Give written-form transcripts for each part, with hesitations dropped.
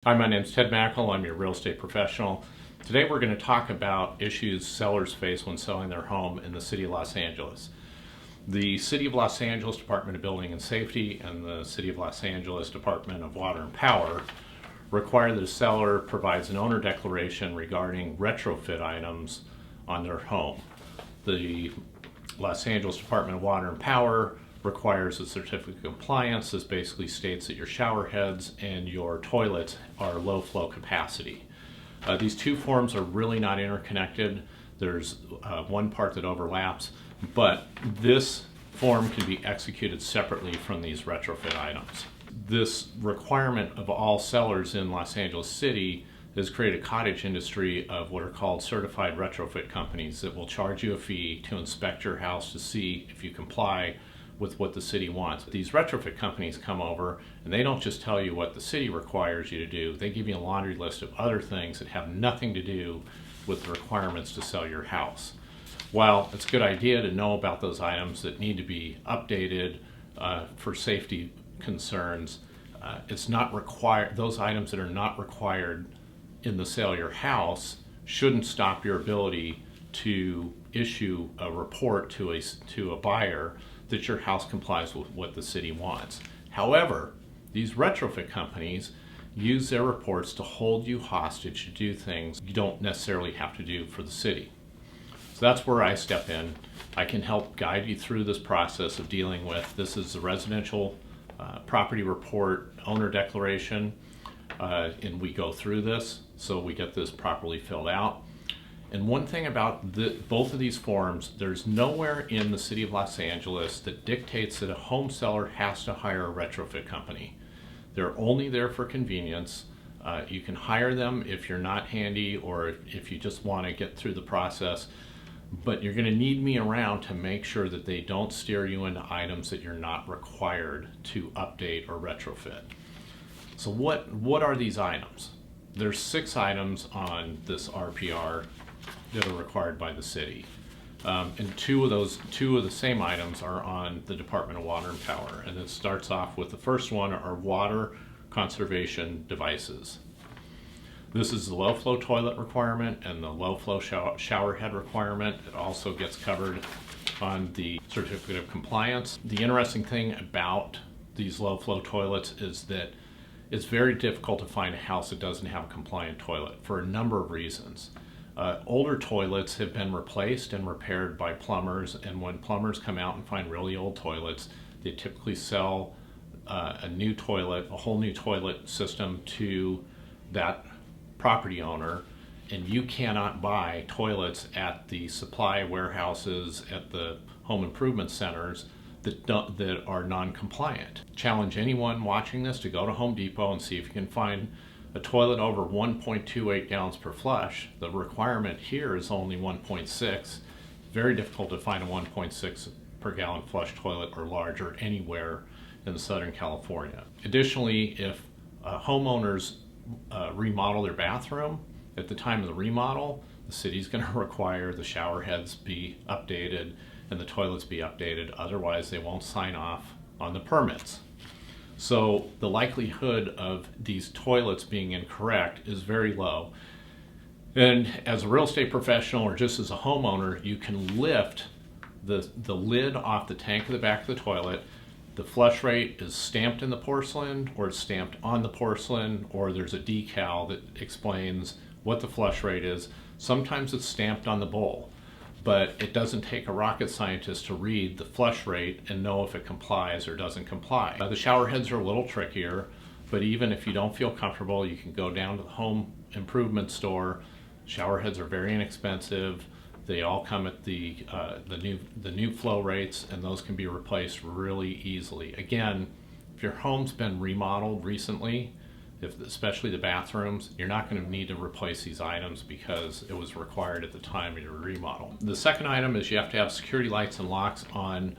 Hi, my name is Ted Mackel. I'm your real estate professional. Today we're going to talk about issues sellers face when selling their home in the City of Los Angeles. The City of Los Angeles Department of Building and Safety and the City of Los Angeles Department of Water and Power require that a seller provides an owner declaration regarding retrofit items on their home. The Los Angeles Department of Water and Power requires a certificate of compliance. This basically states that your shower heads and your toilets are low flow capacity. These two forms are really not interconnected. There's one part that overlaps, but this form can be executed separately from these retrofit items. This requirement of all sellers in Los Angeles City has created a cottage industry of what are called certified retrofit companies that will charge you a fee to inspect your house to see if you comply with what the city wants. These retrofit companies come over and they don't just tell you what the city requires you to do, they give you a laundry list of other things that have nothing to do with the requirements to sell your house. While it's a good idea to know about those items that need to be updated for safety concerns, it's not required. Those items that are not required in the sale of your house shouldn't stop your ability to issue a report to a buyer that your house complies with what the city wants. However, these retrofit companies use their reports to hold you hostage to do things you don't necessarily have to do for the city. So that's where I step in. I can help guide you through this process of dealing with, this is the residential property report owner declaration, and we go through this so we get this properly filled out. And one thing about both of these forms, there's nowhere in the City of Los Angeles that dictates that a home seller has to hire a retrofit company. They're only there for convenience. You can hire them if you're not handy or if you just want to get through the process, but you're going to need me around to make sure that they don't steer you into items that you're not required to update or retrofit. So what are these items? There's 6 items on this RPR that are required by the city. And two of the same items are on the Department of Water and Power. And it starts off with the first one are water conservation devices. This is the low flow toilet requirement and the low flow shower head requirement. It also gets covered on the certificate of compliance. The interesting thing about these low flow toilets is that it's very difficult to find a house that doesn't have a compliant toilet for a number of reasons. Older toilets have been replaced and repaired by plumbers, and when plumbers come out and find really old toilets, they typically sell a whole new toilet system to that property owner, and you cannot buy toilets at the supply warehouses, at the home improvement centers that are non-compliant. Challenge anyone watching this to go to Home Depot and see if you can find a toilet over 1.28 gallons per flush. The requirement here is only 1.6. Very difficult to find a 1.6 per gallon flush toilet or larger anywhere in Southern California. Additionally, if homeowners remodel their bathroom, at the time of the remodel, the city's going to require the shower heads be updated and the toilets be updated. Otherwise, they won't sign off on the permits. So the likelihood of these toilets being incorrect is very low. And as a real estate professional or just as a homeowner, you can lift the lid off the tank of the back of the toilet. The flush rate is stamped in the porcelain, or it's stamped on the porcelain, or there's a decal that explains what the flush rate is. Sometimes it's stamped on the bowl, but it doesn't take a rocket scientist to read the flush rate and know if it complies or doesn't comply. The shower heads are a little trickier, but even if you don't feel comfortable, you can go down to the home improvement store. Shower heads are very inexpensive. They all come at the new flow rates, and those can be replaced really easily. Again, if your home's been remodeled recently, especially the bathrooms, you're not going to need to replace these items because it was required at the time of your remodel. The second item is you have to have security lights and locks on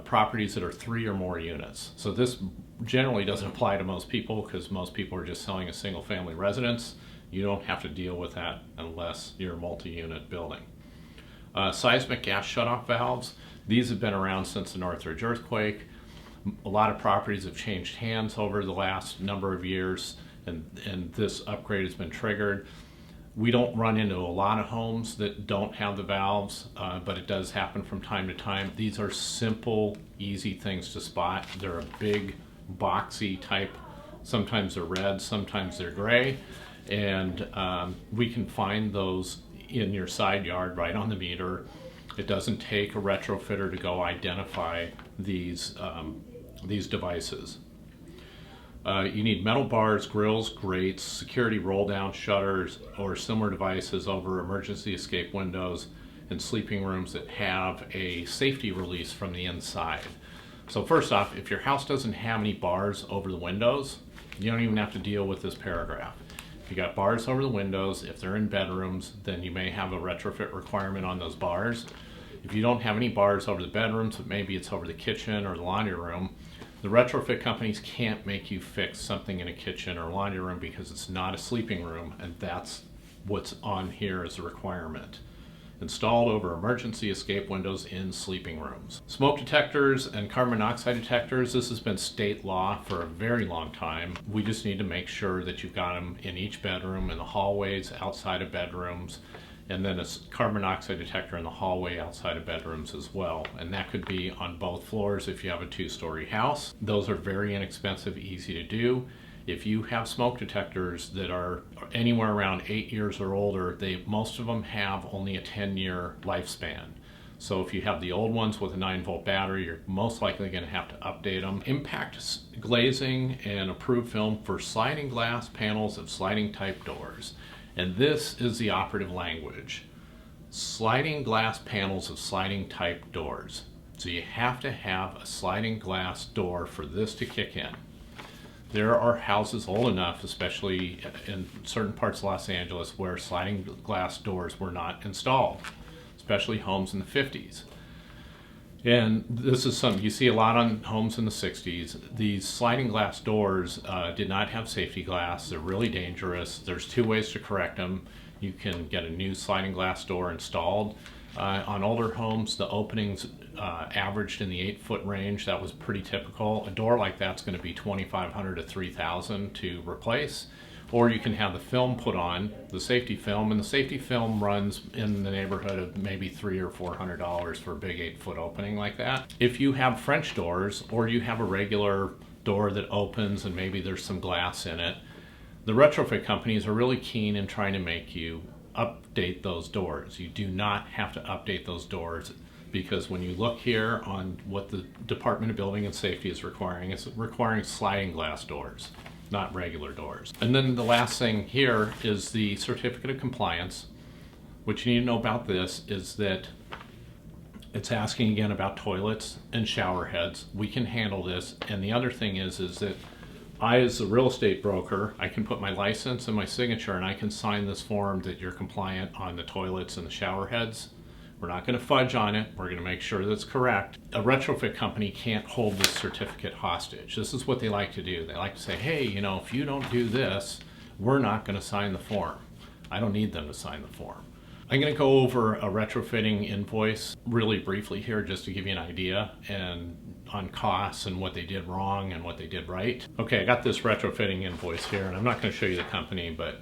properties that are 3 or more units. So this generally doesn't apply to most people because most people are just selling a single family residence. You don't have to deal with that unless you're a multi-unit building. Seismic gas shutoff valves. These have been around since the Northridge earthquake. A lot of properties have changed hands over the last number of years, and this upgrade has been triggered. We don't run into a lot of homes that don't have the valves, but it does happen from time to time. These are simple, easy things to spot. They're a big, boxy type. Sometimes they're red, sometimes they're gray, and we can find those in your side yard right on the meter. It doesn't take a retrofitter to go identify these devices. You need metal bars, grills, grates, security roll-down shutters, or similar devices over emergency escape windows in sleeping rooms that have a safety release from the inside. So first off, if your house doesn't have any bars over the windows, you don't even have to deal with this paragraph. If you got bars over the windows, if they're in bedrooms, then you may have a retrofit requirement on those bars. If you don't have any bars over the bedrooms, but maybe it's over the kitchen or the laundry room, the retrofit companies can't make you fix something in a kitchen or laundry room because it's not a sleeping room, and that's what's on here as a requirement. Installed over emergency escape windows in sleeping rooms. Smoke detectors and carbon monoxide detectors, this has been state law for a very long time. We just need to make sure that you've got them in each bedroom, in the hallways, outside of bedrooms, and then a carbon monoxide detector in the hallway outside of bedrooms as well. And that could be on both floors if you have a 2-story house. Those are very inexpensive, easy to do. If you have smoke detectors that are anywhere around 8 years or older, most of them have only a 10-year lifespan. So if you have the old ones with a 9-volt battery, you're most likely going to have to update them. Impact glazing and approved film for sliding glass panels of sliding type doors. And this is the operative language. Sliding glass panels of sliding type doors. So you have to have a sliding glass door for this to kick in. There are houses old enough, especially in certain parts of Los Angeles, where sliding glass doors were not installed, especially homes in the 50s. And this is something you see a lot on homes in the 60s. These sliding glass doors did not have safety glass. They're really dangerous. There's 2 ways to correct them. You can get a new sliding glass door installed. On older homes, the openings averaged in the 8-foot range. That was pretty typical. A door like that's going to be $2,500 to $3,000 to replace. Or you can have the film put on, the safety film, and the safety film runs in the neighborhood of maybe $300 or $400 for a big 8-foot opening like that. If you have French doors, or you have a regular door that opens and maybe there's some glass in it, the retrofit companies are really keen in trying to make you update those doors. You do not have to update those doors, because when you look here on what the Department of Building and Safety is requiring, it's requiring sliding glass doors, not regular doors. And then the last thing here is the certificate of compliance. What you need to know about this is that it's asking again about toilets and shower heads. We can handle this. And the other thing is that I, as a real estate broker, I can put my license and my signature, and I can sign this form that you're compliant on the toilets and the shower heads. We're not going to fudge on it. We're going to make sure that's correct. A retrofit company can't hold this certificate hostage. This is what they like to do. They like to say, hey, if you don't do this, we're not going to sign the form. I don't need them to sign the form. I'm going to go over a retrofitting invoice really briefly here, just to give you an idea and on costs and what they did wrong and what they did right. Okay, I got this retrofitting invoice here, and I'm not going to show you the company, but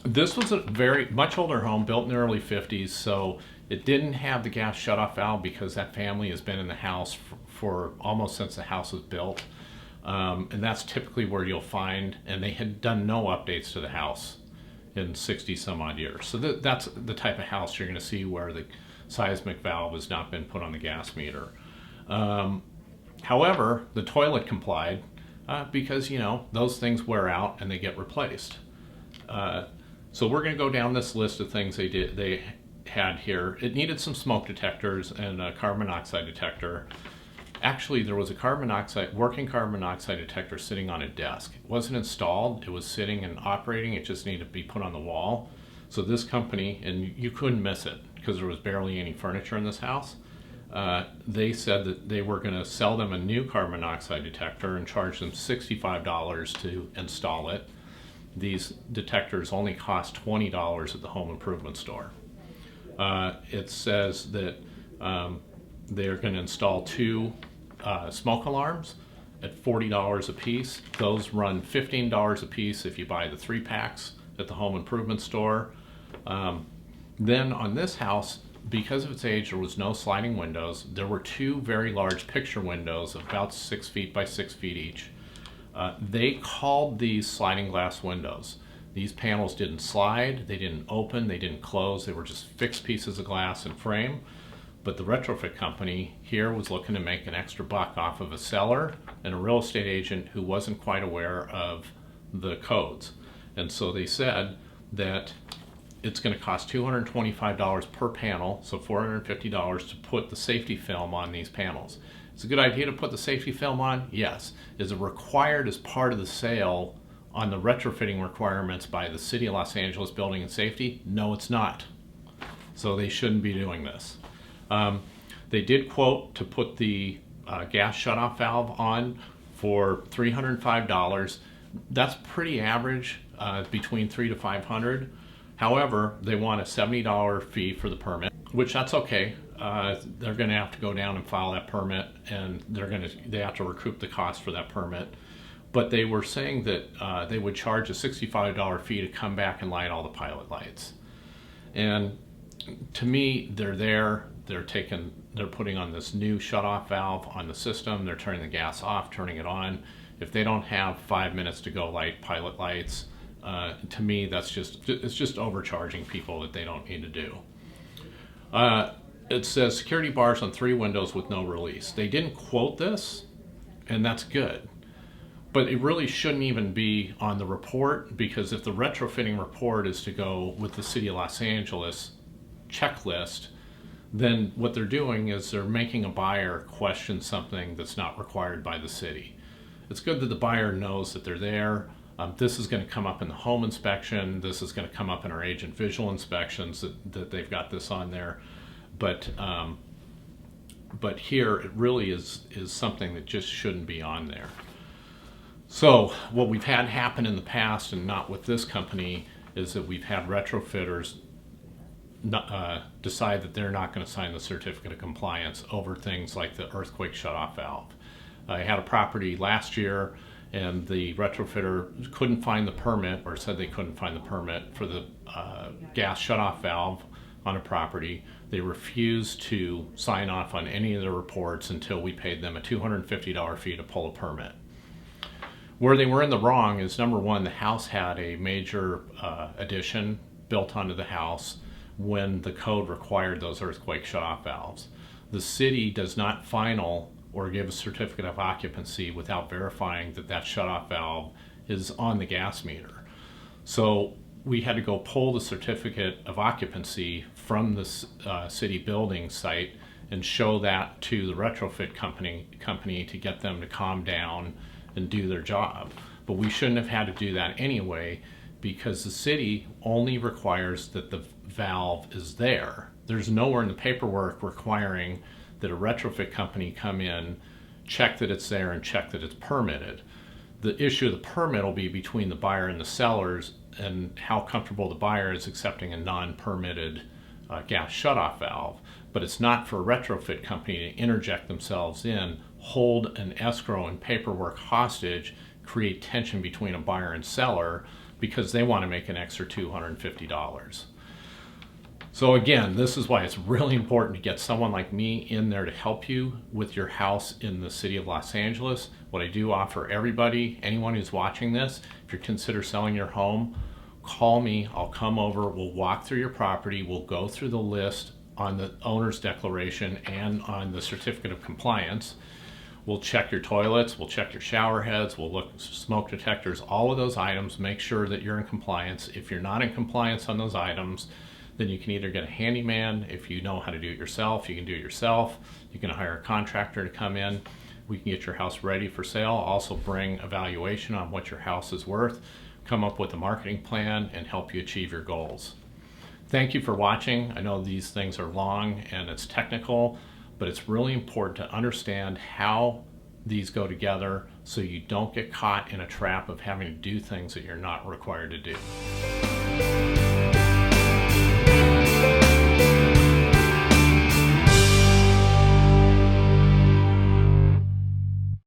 this was a very much older home built in the early 50s, so it didn't have the gas shutoff valve because that family has been in the house for almost since the house was built. And that's typically where you'll find, and they had done no updates to the house in 60 some odd years. So that's the type of house you're going to see where the seismic valve has not been put on the gas meter. However, the toilet complied because, those things wear out and they get replaced. So we're going to go down this list of things they had here. It needed some smoke detectors and a carbon monoxide detector. Actually, there was a working carbon monoxide detector sitting on a desk. It wasn't installed, it was sitting and operating, it just needed to be put on the wall. So this company, and you couldn't miss it because there was barely any furniture in this house, they said that they were going to sell them a new carbon monoxide detector and charge them $65 to install it. These detectors only cost $20 at the home improvement store. It says that they're going to install 2 smoke alarms at $40 a piece. Those run $15 a piece if you buy the 3-packs at the home improvement store. Then on this house, because of its age, there was no sliding windows. There were 2 very large picture windows, about 6 feet by 6 feet each. They called these sliding glass windows. These panels didn't slide, they didn't open, they didn't close, they were just fixed pieces of glass and frame. But the retrofit company here was looking to make an extra buck off of a seller and a real estate agent who wasn't quite aware of the codes. And so they said that it's going to cost $225 per panel, so $450 to put the safety film on these panels. It's a good idea to put the safety film on? Yes. Is it required as part of the sale on the retrofitting requirements by the City of Los Angeles Building and Safety? No, it's not. So they shouldn't be doing this. They did quote to put the gas shutoff valve on for $305. That's pretty average, between $300 to $500. However, they want a $70 fee for the permit, which that's okay. They're going to have to go down and file that permit, and they have to recoup the cost for that permit. But they were saying that they would charge a $65 fee to come back and light all the pilot lights. And to me, they're putting on this new shutoff valve on the system. They're turning the gas off, turning it on. If they don't have 5 minutes to go light pilot lights, to me, it's just overcharging people that they don't need to do. It says security bars on 3 windows with no release. They didn't quote this, and that's good. But it really shouldn't even be on the report, because if the retrofitting report is to go with the City of Los Angeles checklist, then what they're doing is they're making a buyer question something that's not required by the city. It's good that the buyer knows that they're there. This is going to come up in the home inspection. This is going to come up in our agent visual inspections that they've got this on there. But here it really is something that just shouldn't be on there. So what we've had happen in the past, and not with this company, is that we've had retrofitters decide that they're not going to sign the certificate of compliance over things like the earthquake shutoff valve. I had a property last year, and the retrofitter couldn't find the permit, or said they couldn't find the permit for the gas shutoff valve on a property. They refused to sign off on any of the reports until we paid them a $250 fee to pull a permit. Where they were in the wrong is, number one, the house had a major addition built onto the house when the code required those earthquake shutoff valves. The city does not final or give a certificate of occupancy without verifying that that shutoff valve is on the gas meter. So we had to go pull the certificate of occupancy from the city building site and show that to the retrofit company to get them to calm down and do their job. But we shouldn't have had to do that anyway, because the city only requires that the valve is there. There's nowhere in the paperwork requiring that a retrofit company come in, check that it's there, and check that it's permitted. The issue of the permit will be between the buyer and the sellers, and how comfortable the buyer is accepting a non-permitted gas shutoff valve. But it's not for a retrofit company to interject themselves in, hold an escrow and paperwork hostage, create tension between a buyer and seller because they want to make an extra $250. So again, this is why it's really important to get someone like me in there to help you with your house in the City of Los Angeles. What I do offer everybody, anyone who's watching this, if you consider selling your home, call me, I'll come over, we'll walk through your property, we'll go through the list on the owner's declaration and on the certificate of compliance. We'll check your toilets, we'll check your shower heads, we'll look at smoke detectors, all of those items, make sure that you're in compliance. If you're not in compliance on those items, then you can either get a handyman. If you know how to do it yourself, you can do it yourself. You can hire a contractor to come in. We can get your house ready for sale. Also bring a valuation on what your house is worth, come up with a marketing plan, and help you achieve your goals. Thank you for watching. I know these things are long and it's technical, but it's really important to understand how these go together so you don't get caught in a trap of having to do things that you're not required to do.